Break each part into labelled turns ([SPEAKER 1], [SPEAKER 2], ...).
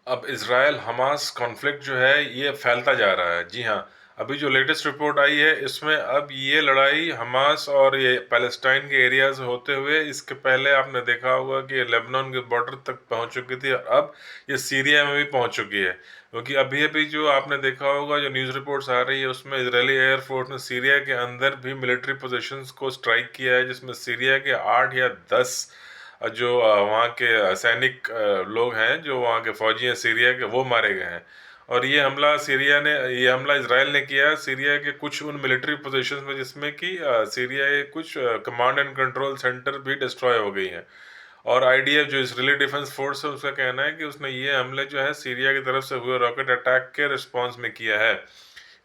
[SPEAKER 1] अब Israel Hamas conflict जो है ये फैलता जा रहा है। जी हाँ, अभी जो लेटेस्ट रिपोर्ट आई है इसमें अब ये लड़ाई हमास और ये पैलेस्टाइन के एरियाज होते हुए, इसके पहले आपने देखा होगा कि लेबनान के बॉर्डर तक पहुंच चुकी थी, और अब ये सीरिया में भी पहुंच चुकी है। क्योंकि अभी अभी जो आपने देखा होगा, जो न्यूज़ रिपोर्ट्स आ रही है उसमें इजरायली एयरफोर्स ने सीरिया के अंदर भी मिलिट्री पोजीशंस को स्ट्राइक किया है, जिसमें सीरिया के 8 या 10 जो वहाँ के सैनिक लोग हैं, जो वहाँ के फौजी हैं सीरिया के, वो मारे गए हैं। और ये हमला इसराइल ने किया है सीरिया के कुछ उन मिलिट्री पोजीशंस में, जिसमें कि सीरिया के कुछ कमांड एंड कंट्रोल सेंटर भी डिस्ट्रॉय हो गई हैं। और आईडीएफ जो इसराइली डिफेंस फोर्स है, उसका कहना है कि उसने ये हमले जो है सीरिया की तरफ से हुए रॉकेट अटैक के रिस्पॉन्स में किया है।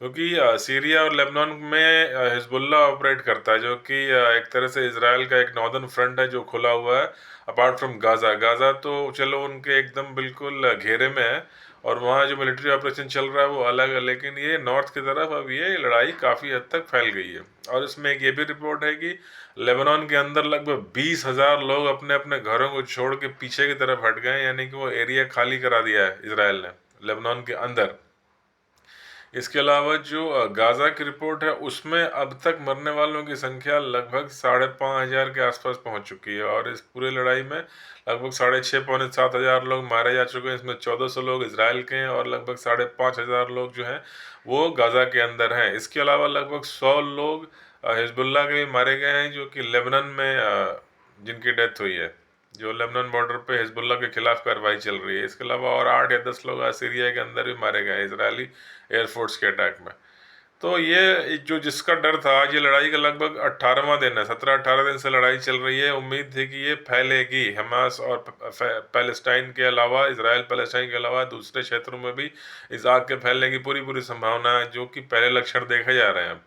[SPEAKER 1] क्योंकि सीरिया और लेबनान में हिजबुल्ला ऑपरेट करता है, जो कि एक तरह से इसराइल का एक नॉर्दर्न फ्रंट है जो खुला हुआ है। अपार्ट फ्रॉम गाज़ा, गाज़ा तो चलो उनके एकदम बिल्कुल घेरे में है, और वहाँ जो मिलिट्री ऑपरेशन चल रहा है वो अलग है। लेकिन ये नॉर्थ की तरफ अब ये लड़ाई काफ़ी हद तक फैल गई है। और इसमें एक ये भी रिपोर्ट है कि लेबनान के अंदर लगभग 20,000 लोग अपने अपने घरों को छोड़ के पीछे की तरफ हट गए, यानी कि वो एरिया खाली करा दिया है इसराइल ने लेबनान के अंदर। इसके अलावा जो गाज़ा की रिपोर्ट है उसमें अब तक मरने वालों की संख्या लगभग 5,500 के आसपास पहुंच चुकी है, और इस पूरी लड़ाई में लगभग 6,500 पौने 7,000 लोग मारे जा चुके हैं। इसमें 1,400 लोग इसराइल के हैं, और लगभग 5,500 लोग जो हैं वो गाज़ा के अंदर हैं। इसके अलावा लगभग 100 लोग हिजबुल्ला के भी मारे गए हैं, जो कि लेबनान में जिनकी डेथ हुई है, जो लेबनान बॉर्डर पे हिजबुल्ला के खिलाफ कार्रवाई चल रही है। इसके अलावा और 8 या 10 लोग आज सीरिया के अंदर भी मारे गए हैं इसराइली एयरफोर्स के अटैक में। तो ये जो जिसका डर था, आज ये लड़ाई का लगभग 18वां दिन है, 17-18 दिन से लड़ाई चल रही है। उम्मीद थी कि ये फैलेगी, हमास और पैलेस्टाइन के अलावा, इसराइल पैलेस्टाइन के अलावा दूसरे क्षेत्रों में भी इस आग के फैलने की पूरी पूरी संभावना है, जो कि पहले लक्षण देखे जा रहे हैं।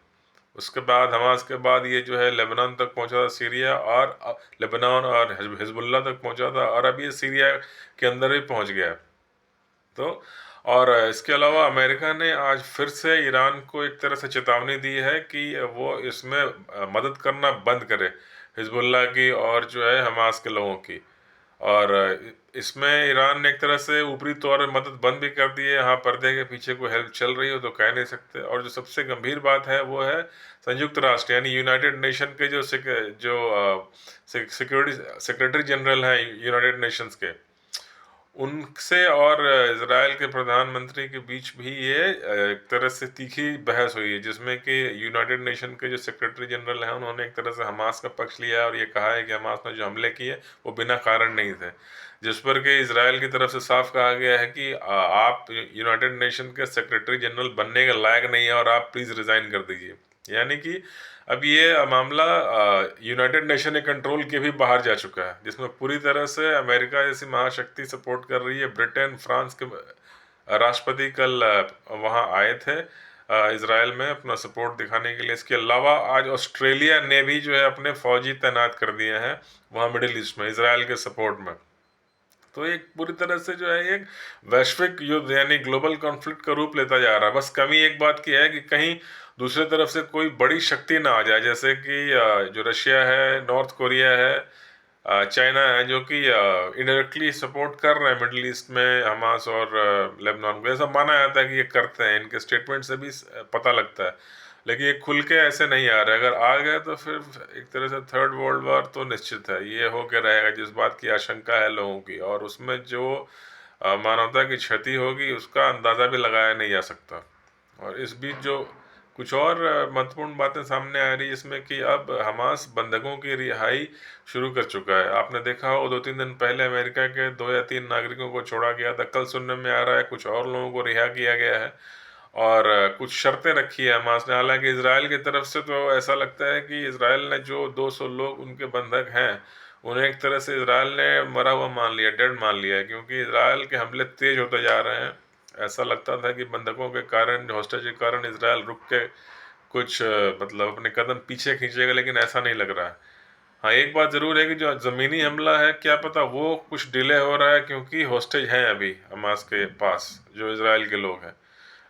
[SPEAKER 1] उसके बाद हमास के बाद ये जो है लेबनान तक पहुंचा था सीरिया, और लेबनान और हिजबुल्ला तक पहुंचा था, और अब ये सीरिया के अंदर भी पहुंच गया है। तो और इसके अलावा अमेरिका ने आज फिर से ईरान को एक तरह से चेतावनी दी है कि वो इसमें मदद करना बंद करे, हिजबुल्ला की और जो है हमास के लोगों की। और इसमें ईरान ने एक तरह से ऊपरी तौर पर मदद बंद भी कर दी है। यहाँ पर्दे के पीछे कोई हेल्प चल रही हो तो कह नहीं सकते। और जो सबसे गंभीर बात है वो है संयुक्त राष्ट्र यानी यूनाइटेड नेशन के सिक्योरिटी सेक्रेटरी जनरल हैं यूनाइटेड नेशंस के, उनसे और इजराइल के प्रधानमंत्री के बीच भी ये एक तरह से तीखी बहस हुई है, जिसमें कि यूनाइटेड नेशन के जो सेक्रेटरी जनरल हैं उन्होंने एक तरह से हमास का पक्ष लिया है, और ये कहा है कि हमास ने जो हमले किए वो बिना कारण नहीं थे। जिस पर कि इसराइल की तरफ से साफ कहा गया है कि आप यूनाइटेड नेशन के सेक्रेटरी जनरल बनने के लायक नहीं है, और आप प्लीज़ रिज़ाइन कर दीजिए। यानी कि अब ये मामला यूनाइटेड नेशन के कंट्रोल के भी बाहर जा चुका है, जिसमें पूरी तरह से अमेरिका जैसी महाशक्ति सपोर्ट कर रही है। ब्रिटेन, फ्रांस के राष्ट्रपति कल वहाँ आए थे इसराइल में अपना सपोर्ट दिखाने के लिए। इसके अलावा आज ऑस्ट्रेलिया ने भी जो है अपने फौजी तैनात कर दिए हैं वहाँ मिडिल ईस्ट में इसराइल के सपोर्ट में। तो एक पूरी तरह से जो है एक वैश्विक युद्ध यानी ग्लोबल कॉन्फ्लिक्ट का रूप लेता जा रहा है। बस कमी एक बात की है कि कहीं दूसरी तरफ से कोई बड़ी शक्ति ना आ जाए, जैसे कि जो रशिया है, नॉर्थ कोरिया है, चाइना है, जो कि इनडायरेक्टली सपोर्ट कर रहे हैं मिडिल ईस्ट में हमास और लेबनान को। ऐसा माना जाता है कि ये करते हैं, इनके स्टेटमेंट से भी पता लगता है। लेकिन ये खुल के ऐसे नहीं आ रहे। अगर आ गए तो फिर एक तरह से थर्ड वर्ल्ड वॉर तो निश्चित है, ये हो के रहेगा, जिस बात की आशंका है लोगों की। और उसमें जो मानवता की क्षति होगी उसका अंदाज़ा भी लगाया नहीं जा सकता। और इस बीच जो कुछ और महत्वपूर्ण बातें सामने आ रही है, जिसमें कि अब हमास बंधकों की रिहाई शुरू कर चुका है। आपने देखा हो 2-3 दिन पहले अमेरिका के 2 या 3 नागरिकों को छोड़ा गया था। कल सुनने में आ रहा है कुछ और लोगों को रिहा किया गया है, और कुछ शर्तें रखी है हमास ने। हालांकि इसराइल की तरफ से तो ऐसा लगता है कि इसराइल ने जो 200 लोग उनके बंधक हैं उन्हें एक तरह से इसराइल ने मरा हुआ मान लिया, डेड मान लिया है, क्योंकि इसराइल के हमले तेज होते जा रहे हैं। ऐसा लगता था कि बंधकों के कारण, हॉस्टेज के कारण इसराइल रुक के कुछ मतलब अपने कदम पीछे खींचेगा, लेकिन ऐसा नहीं लग रहा है। हाँ, एक बात ज़रूर है कि जो ज़मीनी हमला है क्या पता वो कुछ डिले हो रहा है, क्योंकि हॉस्टेज हैं अभी हमास के पास जो इसराइल के लोग हैं।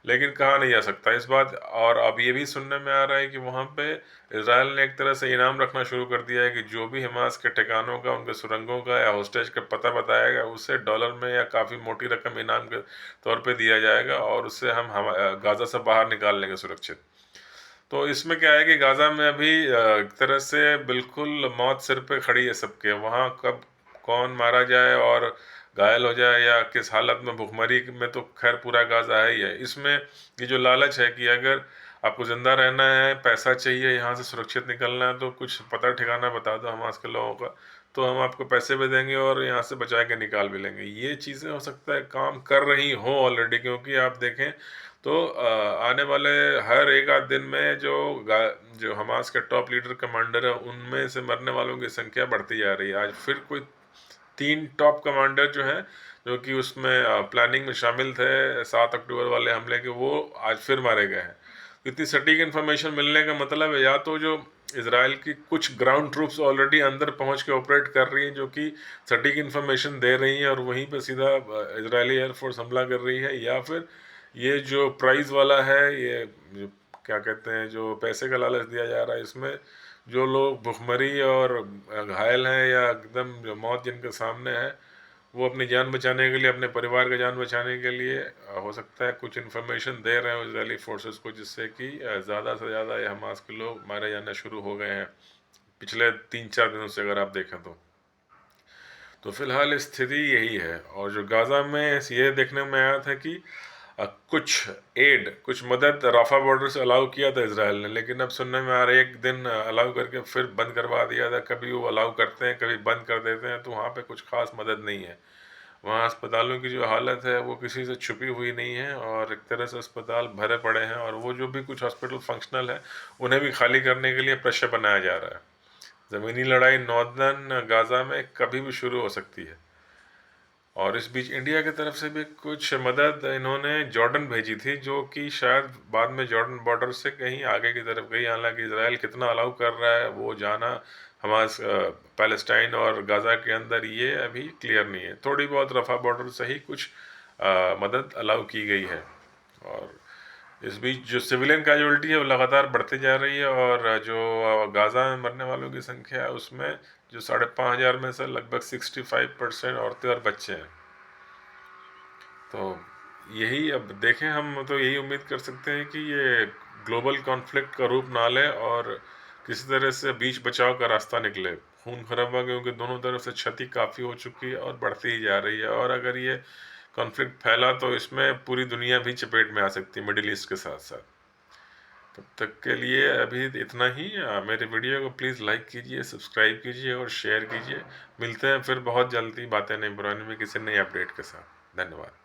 [SPEAKER 1] लेकिन कहा नहीं जा सकता इस बात। और अब ये भी सुनने में आ रहा है कि वहाँ पे इसराइल ने एक तरह से इनाम रखना शुरू कर दिया है कि जो भी हमास के ठिकानों का, उनके सुरंगों का या होस्टेज का पता बताएगा, उसे डॉलर में या काफ़ी मोटी रकम इनाम के तौर पे दिया जाएगा और उससे हम गाज़ा से बाहर निकाल लेंगे सुरक्षित। तो इसमें क्या है कि गाज़ा में अभी एक तरह से बिल्कुल मौत सिर पे खड़ी है सबके। वहाँ कब कौन मारा जाए और घायल हो जाए या किस हालत में, भुखमरी में तो खैर पूरा गाज़ा है ही है। इसमें ये जो लालच है कि अगर आपको ज़िंदा रहना है, पैसा चाहिए, यहाँ से सुरक्षित निकलना है, तो कुछ पता ठिकाना बता दो हमास के लोगों का, तो हम आपको पैसे भी देंगे और यहाँ से बचा के निकाल भी लेंगे। ये चीज़ें हो सकता है काम कर रही हों ऑलरेडी, क्योंकि आप देखें तो आने वाले हर एक आध दिन में जो हमास के टॉप लीडर कमांडर है, उनमें से मरने वालों की संख्या बढ़ती जा रही है। आज फिर कोई 3 टॉप कमांडर जो हैं, जो कि उसमें प्लानिंग में शामिल थे 7 अक्टूबर वाले हमले के, वो आज फिर मारे गए हैं। इतनी सटीक इन्फॉर्मेशन मिलने का मतलब है या तो जो इसराइल की कुछ ग्राउंड ट्रूप्स ऑलरेडी अंदर पहुंच के ऑपरेट कर रही हैं, जो कि सटीक इन्फॉर्मेशन दे रही हैं और वहीं पे सीधा इजरायली एयरफोर्स हमला कर रही है, या फिर ये जो प्राइज़ वाला है, ये जो क्या कहते हैं, जो पैसे का लालच दिया जा रहा है, इसमें जो लोग भुखमरी और घायल हैं या एकदम जो मौत जिनके सामने है, वो अपनी जान बचाने के लिए, अपने परिवार का जान बचाने के लिए हो सकता है कुछ इन्फॉर्मेशन दे रहे हो इजरायली फोर्सेस को, जिससे कि ज़्यादा से ज़्यादा ये हमास के लोग मारे जाना शुरू हो गए हैं पिछले 3-4 दिनों से, अगर आप देखें तो फिलहाल स्थिति यही है। और जो गाज़ा में ये देखने में आया था कि कुछ मदद राफा बॉर्डर से अलाउ किया था इसराइल ने, लेकिन अब सुनने में आ रहा है एक दिन अलाउ करके फिर बंद करवा दिया था। कभी वो अलाउ करते हैं, कभी बंद कर देते हैं, तो वहाँ पे कुछ खास मदद नहीं है। वहाँ अस्पतालों की जो हालत है वो किसी से छुपी हुई नहीं है और एक तरह से अस्पताल भरे पड़े हैं, और वो जो भी कुछ हॉस्पिटल फंक्शनल है उन्हें भी खाली करने के लिए प्रेशर बनाया जा रहा है। ज़मीनी लड़ाई नॉर्दर्न गाज़ा में कभी भी शुरू हो सकती है। और इस बीच इंडिया की तरफ से भी कुछ मदद इन्होंने जॉर्डन भेजी थी, जो कि शायद बाद में जॉर्डन बॉर्डर से कहीं आगे की तरफ गई। हालांकि इसराइल कितना अलाउ कर रहा है वो जाना हमास पैलेस्टाइन और गाज़ा के अंदर, ये अभी क्लियर नहीं है। थोड़ी बहुत रफा बॉर्डर से ही कुछ मदद अलाउ की गई है। और इस बीच जो सिविलियन कैजुअलिटी है वो लगातार बढ़ती जा रही है, और जो गाज़ा में मरने वालों की संख्या है उसमें जो 5,500 में से लगभग 65% औरतें और बच्चे हैं। तो यही अब देखें, हम तो यही उम्मीद कर सकते हैं कि ये ग्लोबल कॉन्फ्लिक्ट का रूप ना ले और किसी तरह से बीच बचाव का रास्ता निकले। खून खराबा, क्योंकि दोनों तरफ से क्षति काफ़ी हो चुकी है और बढ़ती ही जा रही है, और अगर ये कॉन्फ्लिक्ट फैला तो इसमें पूरी दुनिया भी चपेट में आ सकती है, मिडिल ईस्ट के साथ साथ। तब तक के लिए अभी इतना ही। मेरे वीडियो को प्लीज़ लाइक कीजिए, सब्सक्राइब कीजिए और शेयर कीजिए। मिलते हैं फिर बहुत जल्दी बातें नई पुरानी में किसी नई अपडेट के साथ। धन्यवाद।